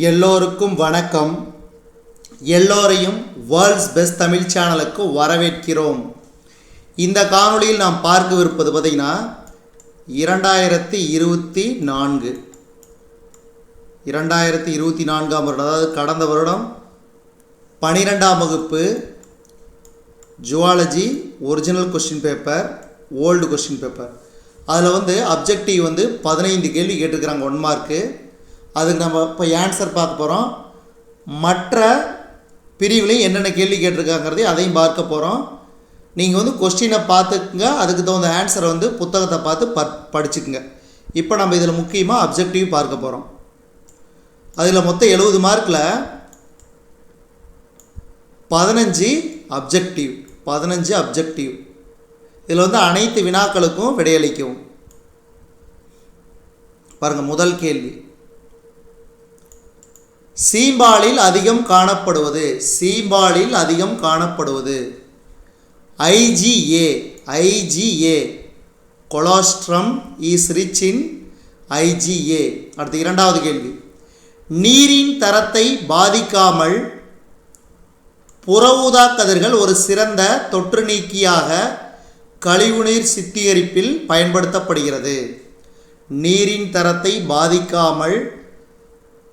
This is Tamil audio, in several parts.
எல்லோருக்கும் வணக்கம். எல்லோரையும் வேர்ல்ட்ஸ் பெஸ்ட் தமிழ் சேனலுக்கு வரவேற்கிறோம். இந்த காணொளியில் நாம் பார்க்கவிருப்பது பார்த்திங்கன்னா 2024 வருடம், அதாவது கடந்த வருடம் 12ஆம் வகுப்பு zoology original question paper, old question paper. அதில் அப்ஜெக்டிவ் 15 கேள்வி கேட்டிருக்கிறாங்க, 1 மார்க்கு. அதுக்கு நம்ம இப்போ ஆன்சர் பார்க்க போகிறோம். மற்ற பிரிவுலையும் என்னென்ன கேள்வி கேட்டிருக்காங்கிறதையும் அதையும் பார்க்க போகிறோம். நீங்கள் கொஸ்டினை பார்த்துக்குங்க, அதுக்கு தகுந்த ஆன்சரை புத்தகத்தை பார்த்து படிச்சுக்குங்க. இப்போ நம்ம இதில் முக்கியமாக அப்ஜெக்டிவ் பார்க்க போகிறோம். அதில் மொத்தம் 70 மார்க்கில் 15 அப்ஜெக்டிவ். இதில் அனைத்து வினாக்களுக்கும் விடையளிக்கும். பாருங்கள், முதல் கேள்வி, சீம்பாலில் அதிகம் காணப்படுவது IgA. Colostrum is rich in IgA. அடுத்து இரண்டாவது கேள்வி, நீரின் தரத்தை பாதிக்காமல் புற ஊதா கதிர்கள் ஒரு சிறந்த தொற்று நீக்கியாக கழிவுநீர் சுத்திகரிப்பில் பயன்படுத்தப்படுகிறது. நீரின் தரத்தை பாதிக்காமல்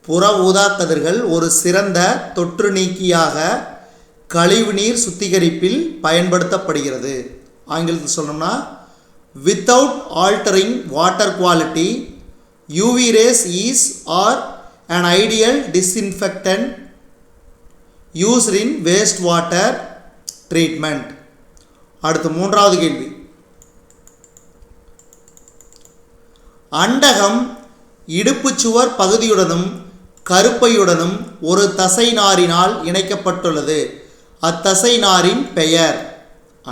புற ஊதா கதிர்கள் ஒரு சிறந்த தொற்று நீக்கியாக கழிவுநீர் சுத்திகரிப்பில் பயன்படுத்தப்படுகிறது. ஆங்கிலத்தில் சொல்லணும்னா, without altering water quality, UV rays is or an ideal disinfectant used in waste water treatment. அடுத்து மூன்றாவது கேள்வி, அண்டகம் இடுப்புச்சுவர் பகுதியுடனும் கருப்பையுடனும் ஒரு தசை நாரினால் இணைக்கப்பட்டுள்ளது. அத்தசை நாரின் பெயர்.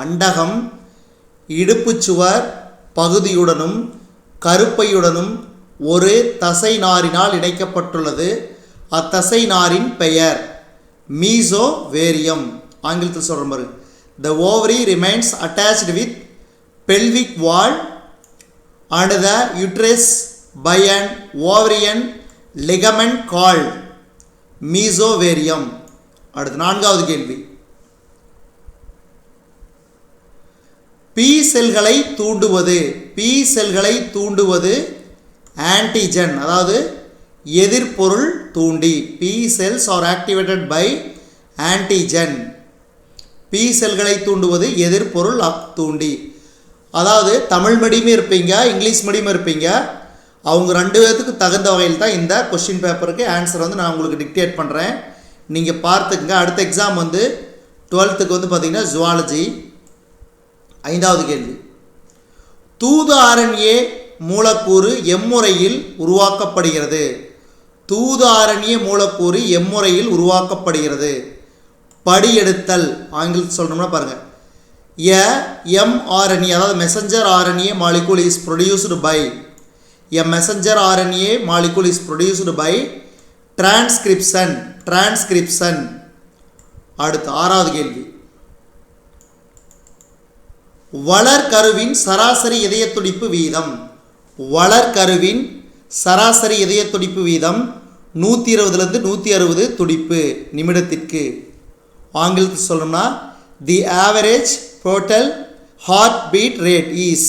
அண்டகம் இடுப்புச்சுவர் பகுதியுடனும் கருப்பையுடனும் ஒரு தசை நாரினால் இணைக்கப்பட்டுள்ளது. அத்தசை நாரின் பெயர் மீசோவேரியம். ஆங்கிலத்தில் சொல்கிற மாதிரி, the ovary remains attached with pelvic wall and the uterus by an ovarian ligament called mesothelium. அடுத்து நான்காவது கேள்வி, பி செல்களை தூண்டுவது ஆன்டிஜன், அதாவது எதிர்பொருள் தூண்டி. B cells are activated by antigen. B செல்களை தூண்டுவது எதிர்பொருள் தூண்டி. அதாவது தமிழ் மீடியமும் இருப்பீங்க, இங்கிலீஷ் மீடியமும் இருப்பீங்க. அவங்க 2 பேர்த்துக்கு தகுந்த வகையில் தான் இந்த கொஸ்டின் பேப்பருக்கு ஆன்சர் நான் உங்களுக்கு டிக்டேட் பண்ணுறேன். நீங்கள் பார்த்துக்குங்க. அடுத்த எக்ஸாம் 12க்கு பார்த்தீங்கன்னா ஜுவாலஜி. 5வது கேள்வி, தூது RNA மூலக்கூறு எம்முறையில் உருவாக்கப்படுகிறது. தூது RNA மூலக்கூறு எம்முறையில் உருவாக்கப்படுகிறது. படியெடுத்தல். ஆங்கிலத்தில் சொல்லணும்னா பாருங்கள், mRNA, அதாவது messenger RNA molecule is produced by a messenger RNA molecule is produced by transcription. அடுத்து 6வது கேள்வி, வளர்கருவின் சராசரி இதய துடிப்பு வீதம். வளர்கருவின் சராசரி இதய துடிப்பு வீதம் 120 160 துடிப்பு நிமிடத்திற்கு. ஆங்கிலத்தில் சொல்லணும்னா, the average total heartbeat rate is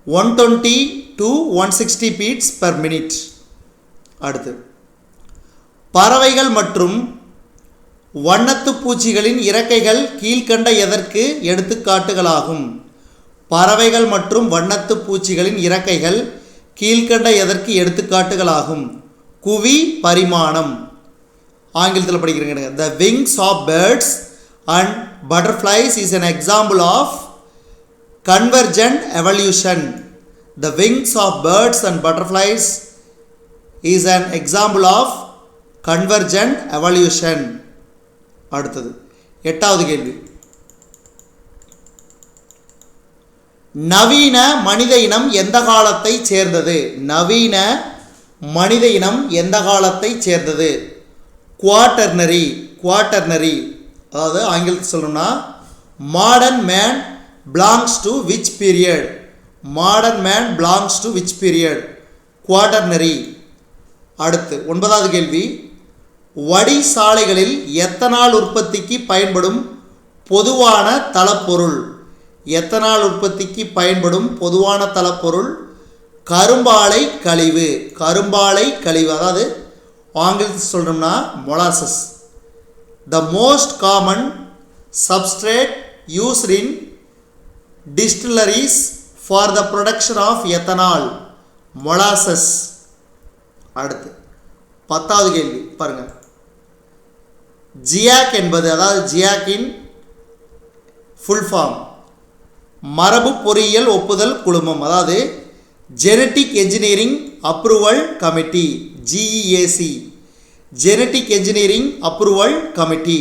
120 to 160 beats per minute. அடுத்து, பறவைகள் மற்றும் வண்ணத்து பூச்சிகளின் இறக்கைகள் கீழ்கண்ட எதற்கு எடுத்துக்காட்டுகளாகும். பறவைகள் மற்றும் வண்ணத்து பூச்சிகளின் இறக்கைகள் கீழ்கண்ட எதற்கு எடுத்துக்காட்டுகளாகும். குவி பரிமாணம். ஆங்கிலத்தில் படிக்கிறீங்க, the wings of birds and butterflies is an example of convergent evolution. The wings of birds and butterflies is an example of convergent evolution. அடுத்தது 8வது கேள்வி, நவீன மனித இனம் எந்த காலத்தை சேர்ந்தது. நவீன மனித இனம் எந்த காலத்தை சேர்ந்தது. குவாட்டர்னரி. அதாவது ஆங்கிலத்தில் சொல்லணும்னா, modern man belongs to which period. Quaternary. அடுத்து 9வது கேள்வி, வடி சாலைகளில் எத்தனால் உற்பத்திக்கு பயன்படும் பொதுவான தளப்பொருள். எத்தனால் உற்பத்திக்கு பயன்படும் பொதுவான தளப்பொருள் கரும்பாலை கழிவு. கரும்பாலை கழிவு, அதாவது ஆங்கிலத்தில் சொல்கிறோம்னா molasses. The most common substrate used in distilleries for the production of ethanol, molasses. அடுத்து 10வது கேள்வி பாருங்க. ஜியாக் என்பது, அதாவது ஜியாக்கின் ஃபுல் ஃபார்ம் மரபு பொறியியல் ஒப்புதல் குழுமம், அதாவது genetic engineering approval committee, GEAC, genetic engineering approval committee.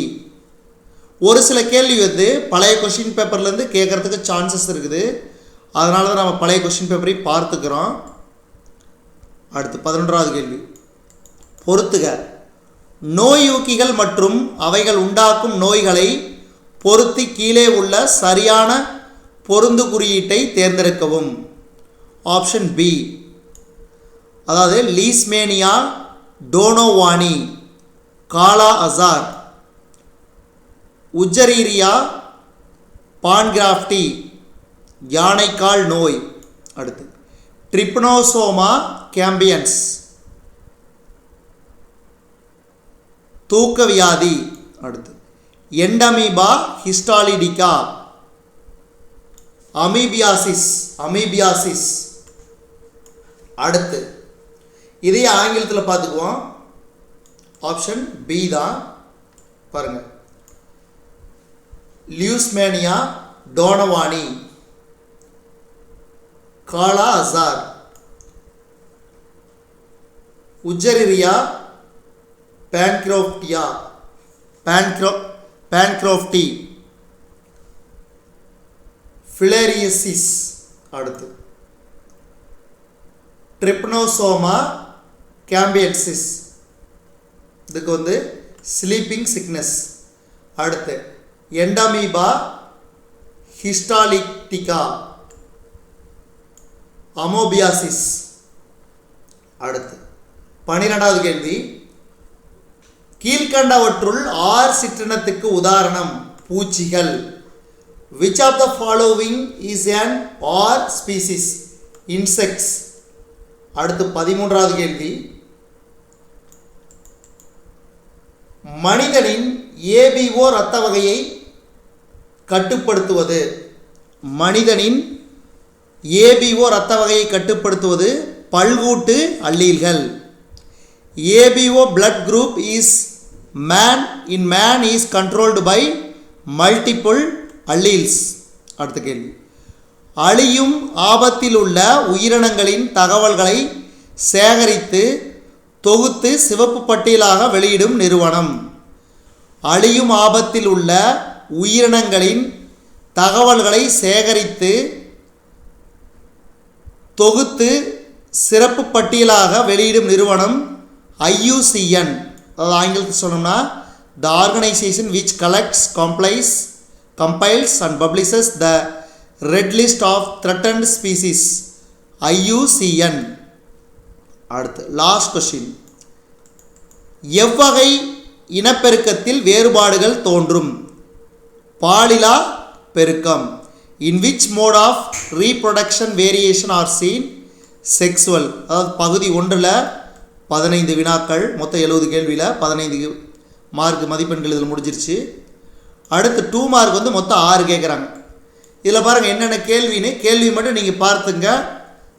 ஒரு சில கேள்வி வந்து பழைய கொஷின் பேப்பர்லேருந்து கேட்குறதுக்கு சான்சஸ் இருக்குது. அதனால தான் நம்ம பழைய கொஷின் பேப்பரை பார்த்துக்கிறோம். அடுத்து 11வது கேள்வி பொறுத்துக. நோயூக்கிகள் மற்றும் அவைகள் உண்டாக்கும் நோய்களை பொருத்தி கீழே உள்ள சரியான பொருந்து குறியீட்டை தேர்ந்தெடுக்கவும். ஆப்ஷன் பி, அதாவது லீஸ்மேனியா, டோனோவானி, காலா அசார், உஜ்ஜரீரியா, பான்கிராஃப்டி, யானைக்கால் நோய். அடுத்து ட்ரிப்னோசோமா கேம்பியன்ஸ், தூக்க வியாதி. அடுத்து எண்டமீபா ஹிஸ்டாலிடிகா, அமீபியாசிஸ். அடுத்து இதே ஆங்கிலத்தில் பார்த்துக்குவோம். ஆப்ஷன் பி தான் பாருங்க. லியூஸ்மேனியா, டோனவானி, காலா அசார், உஜ்ஜரிரியா, பேன்க்ரோஃப்டி, ஃபிலேரியசிஸ். அடுத்து ட்ரிப்னோசோமா கேம்பியன்சிஸ், இதுக்கு வந்து ஸ்லீப்பிங் சிக்னஸ். அடுத்து எண்டமீபா ஹிஸ்டாலிட்டிகா, அமோபியாசிஸ். அடுத்து 12வது கேள்வி. கீழ்கண்டவற்றுள் ஆர் சிற்றினத்துக்கு உதாரணம் பூச்சிகள். Which of the following is an R species? Insects. அடுத்து 13வது கேள்வி. மனிதனின் ABO இரத்த வகையை கட்டுப்படுத்துவது. மனிதனின் ABO இரத்த வகையை கட்டுப்படுத்துவது பல்கூட்டு அல்லீல்கள். ABO blood group is man is controlled by multiple alleles. அடுத்த கேள்வி. அழியும் ஆபத்தில் உள்ள உயிரினங்களின் தகவல்களை சேகரித்து தொகுத்து சிவப்பு பட்டியலாக வெளியிடும் நிறுவனம். அழியும் ஆபத்தில் உள்ள உயிரினங்களின் தகவல்களை சேகரித்து தொகுத்து சிறப்பு பட்டியலாக வெளியிடும் நிறுவனம் IUCN. அதாவது ஆங்கிலத்தில் சொன்னோம்னா the organization which collects, compiles and publishes the red list of threatened species, IUCN. அடுத்து லாஸ்ட் கொஸ்டின். எவ்வகை இனப்பெருக்கத்தில் வேறுபாடுகள் தோன்றும்? பாலிலா பெருக்கம். In which mode of reproduction variation are seen? Sexual. அதாவது பகுதி 1ல் 15 வினாக்கள், மொத்தம் 70 கேள்வியில் 15 மார்க் மதிப்பெண்கள் இதில் முடிஞ்சிருச்சு. அடுத்து 2 மார்க் வந்து மொத்தம் 6 கேட்குறாங்க. இதில் பாருங்கள் என்னென்ன கேள்வின்னு, கேள்வி மட்டும் நீங்கள் பார்த்துங்க.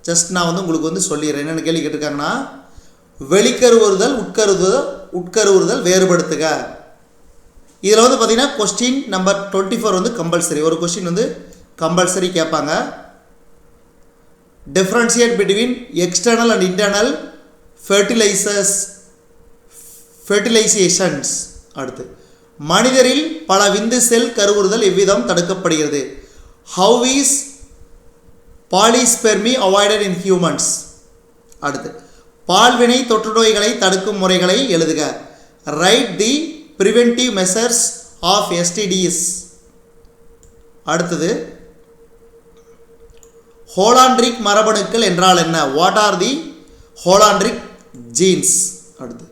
ஜஸ்ட் நான் வந்து உங்களுக்கு வந்து சொல்லிடுறேன் என்னென்ன கேள்வி கேட்டிருக்காங்கன்னா, வெளிக்கருவுறுதல், உட்கருவுறுதல் வேறுபடுத்துக. இதில் வந்து பார்த்திங்கன்னா கொஸ்டின் நம்பர் 24 வந்து கம்பல்சரி, ஒரு கொஸ்டின் வந்து கம்பல்சரி கேட்பாங்க. Differentiate between external and internal fertilizations. அடுத்து மனிதரில் பல விந்து செல் கருவுறுதல் எவ்விதம் தடுக்கப்படுகிறது? How is polyspermy avoided in humans? அடுத்து பால்வினை தொற்று நோய்களை தடுக்கும் முறைகளை எழுதுக. Write the preventive measures of STDs. அடுத்தது ஹோலாண்ட்ரிக் மரபணுக்கள் என்றால் என்ன? What are the holandric genes? அடுத்து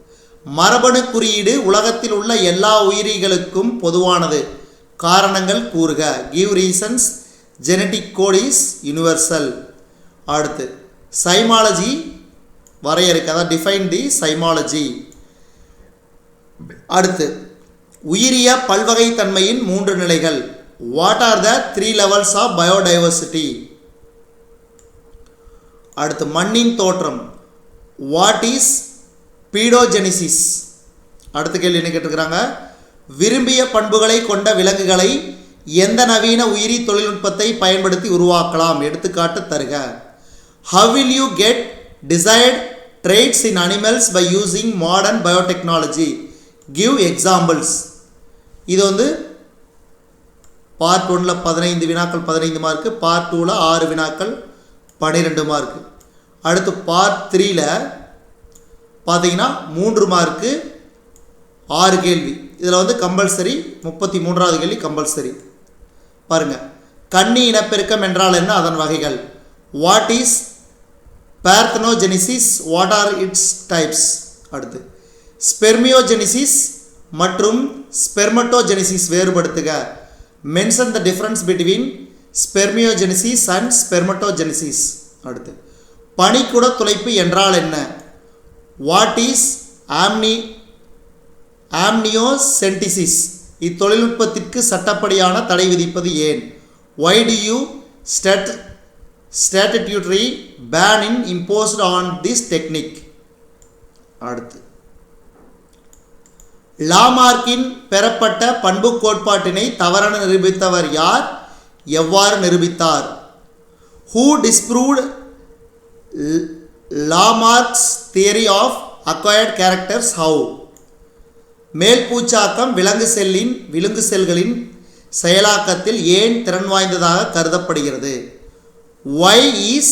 மரபணு குறியீடு உலகத்தில் உள்ள எல்லா உயிரிகளுக்கும் பொதுவானது. காரணங்கள் கூறுக. Give reasons. Genetic code is universal. அடுத்து சைமாலஜி வரையறுக்க, அதாவது டிஃபைன் தி சைமாலஜி. அடுத்து உயிரிய பல்வகைத்தன்மையின் 3 நிலைகள். What are the 3 levels of biodiversity? அடுத்து மண்ணின் தோற்றம். What is pedogenesis? அடுத்த கேள்வி என்ன கேட்டிருக்கிறாங்க? விரும்பிய பண்புகளை கொண்ட விலங்குகளை எந்த நவீன உயிரி தொழில்நுட்பத்தை பயன்படுத்தி உருவாக்கலாம்? எடுத்துக்காட்டு தருக. How will you get desired traits in animals by using modern biotechnology? Give examples. இது வந்து பார்ட் 1ல் 15 வினாக்கள் 15 மார்க்கு, பார்ட் 2ல் 6 வினாக்கள் 12 மார்க்கு. அடுத்து பார்ட் 3ல் பார்த்தீங்கன்னா 3 மார்க்கு 6 கேள்வி. இதில் வந்து கம்பல்சரி 33வது கேள்வி கம்பல்சரி. பாருங்கள், கன்னி இனப்பெருக்கம் என்றால் என்ன, அதன் வகைகள். What is parthenogenesis? What are its types? அடுத்து ஸ்பெர்மியோஜெனிசிஸ் மற்றும் ஸ்பெர்மட்டோஜெனிசிஸ் வேறுபடுத்துக. Mention the difference between spermiogenesis and spermatogenesis. அடுத்து பனிக்குட துளைப்பு என்றால் என்ன? What is ஆம்னியோசென்டிசிஸ்? இத்தொழில்நுட்பத்திற்கு சட்டப்படியான தடை விதிப்பது ஏன்? Why do you statutory ban imposed on this technique? அடுத்து லாமார்க்கின் பெறப்பட்ட பண்பு கோட்பாட்டினை தவறான நிரூபித்தவர் யார்? எவ்வாறு நிரூபித்தார்? Who disproved Lamarck's theory of acquired characters? How? மேல் பூச்சாக்கம் விலங்கு செல்களின் செயலாக்கத்தில் ஏன் திறன் வாய்ந்ததாக கருதப்படுகிறது? Why is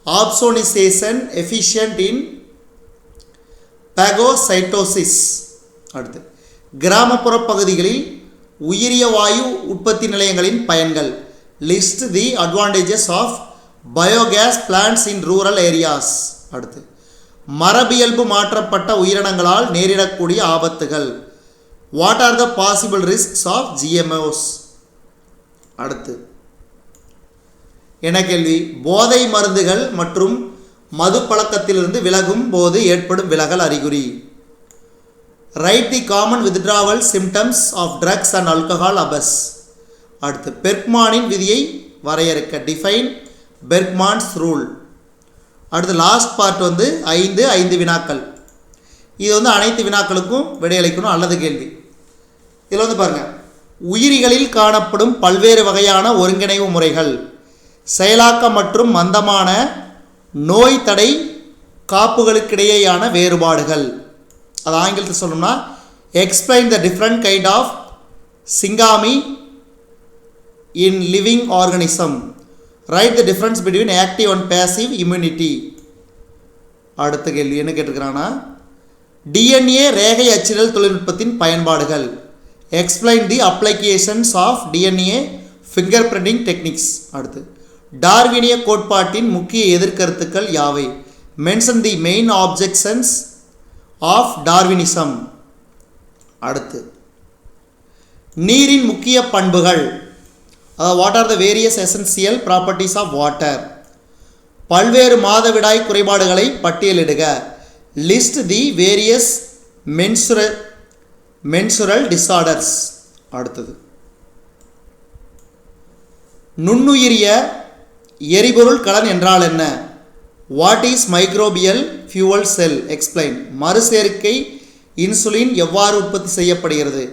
opsonization efficient in phagocytosis? அடுத்து கிராமப்புற பகுதிகளில் உயிரிய வாயு உற்பத்தி நிலையங்களின் பயன்கள். List the advantages of biogas plants in rural areas. அடுத்து மரபியல்பு மாற்றப்பட்ட உயிரினங்களால் நேரிடக்கூடிய ஆபத்துகள். What are the possible risks of GMOs? அடுத்து என்ன கேள்வி? போதை மருந்துகள் மற்றும் மது பழக்கத்திலிருந்து விலகும் போது ஏற்படும் விலகல் அறிகுறி. Write the common withdrawal symptoms of drugs and alcohol abuse. அடுத்து பெர்க்மானின் விதியை வரையறுக்க. Define Bergmann's rule. அடுத்து லாஸ்ட் பார்ட் வந்து 5 வினாக்கள். இது வந்து அனைத்து வினாக்களுக்கும் விடையளிக்கணும் அல்லது கேள்வி. இதில் வந்து பாருங்கள், உயிரிகளில் காணப்படும் பல்வேறு வகையான ஒருங்கிணைவு முறைகள். செயலாக்க மற்றும் மந்தமான நோய் தடை காப்புகளுக்கிடையேயான வேறுபாடுகள். அது ஆங்கிலத்தில் சொல்லணும்னா explain the different kind of syngamy in living organism. Write the difference between active and passive immunity. அடுத்த கேள்வி என்ன கேட்டிருக்கிறாங்கன்னா, DNA ரேகை அச்சிடல் தொழில்நுட்பத்தின் பயன்பாடுகள். Explain the applications of DNA finger printing techniques. அடுத்து டார்வினிய கோட்பாட்டின் முக்கிய எதிர்கருத்துக்கள் யாவை? Mention the main objections of Darwinism. அடுத்து நீரின் முக்கிய பண்புகள். What are the various essential properties of water? பல்வேறு மாதவிடாய் குறைபாடுகளை பட்டியலிடுக. List the various menstrual disorders. அடுத்தது நுண்ணுயிரிய எரிபொருள் கலன் என்றால் என்ன? What is microbial fuel cell? Explain. மறுசேர்க்கை இன்சுலின் எவ்வாறு உற்பத்தி செய்யப்படுகிறது?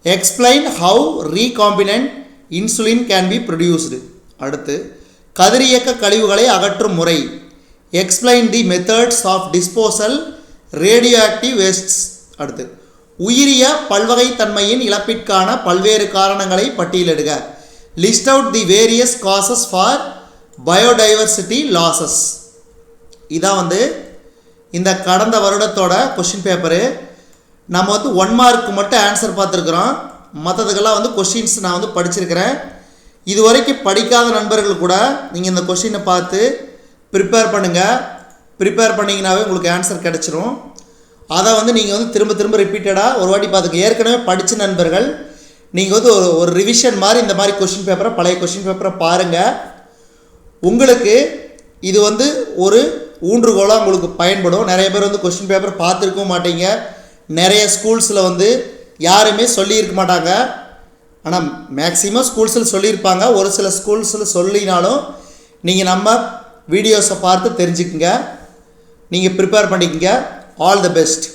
Explain how recombinant insulin can be produced. அடுத்து கதிரியக்க கழிவுகளை அகற்றும் முறை. Explain the methods of disposal radioactive wastes. அடுத்து உயிரிய பல்வகைத்தன்மையின் இழப்பிற்கான பல்வேறு காரணங்களை பட்டியலிடுக. List out the various causes for biodiversity losses. இதான் வந்து இந்த கடந்த வருடத்தோட கொஷின் பேப்பரு. நம்ம வந்து 1 மார்க்கு மட்டும் ஆன்சர் பார்த்துருக்குறோம். மற்றதுக்கெல்லாம் வந்து கொஷின்ஸ் நான் வந்து படிச்சிருக்கிறேன். இது வரைக்கும் படிக்காத நண்பர்கள் கூட நீங்கள் இந்த கொஷினை பார்த்து ப்ரிப்பேர் பண்ணுங்கள். ப்ரிப்பேர் பண்ணிங்கனாவே உங்களுக்கு ஆன்சர் கிடச்சிரும். அதை வந்து நீங்கள் வந்து திரும்ப திரும்ப ரிப்பீட்டடாக ஒரு வாட்டி பார்த்துக்க. ஏற்கனவே படித்த நண்பர்கள் நீங்கள் வந்து ஒரு ரிவிஷன் மாதிரி இந்த மாதிரி கொஷின் பேப்பரை, பழைய கொஷின் பேப்பரை பாருங்கள். உங்களுக்கு இது வந்து ஒரு ஊன்றுகோலாக உங்களுக்கு பயன்படும். நிறைய பேர் வந்து கொஷின் பேப்பர் பார்த்துருக்கவும் மாட்டீங்க. நிறைய ஸ்கூல்ஸில் வந்து யாருமே சொல்லியிருக்க மாட்டாங்க. ஆனால் மேக்ஸிமம் ஸ்கூல்ஸில் சொல்லியிருப்பாங்க. ஒரு சில ஸ்கூல்ஸில் சொல்லினாலும் நீங்கள் நம்ம வீடியோஸை பார்த்து தெரிஞ்சுக்குங்க. நீங்கள் ப்ரிப்பேர் பண்ணிக்கங்க. All the best.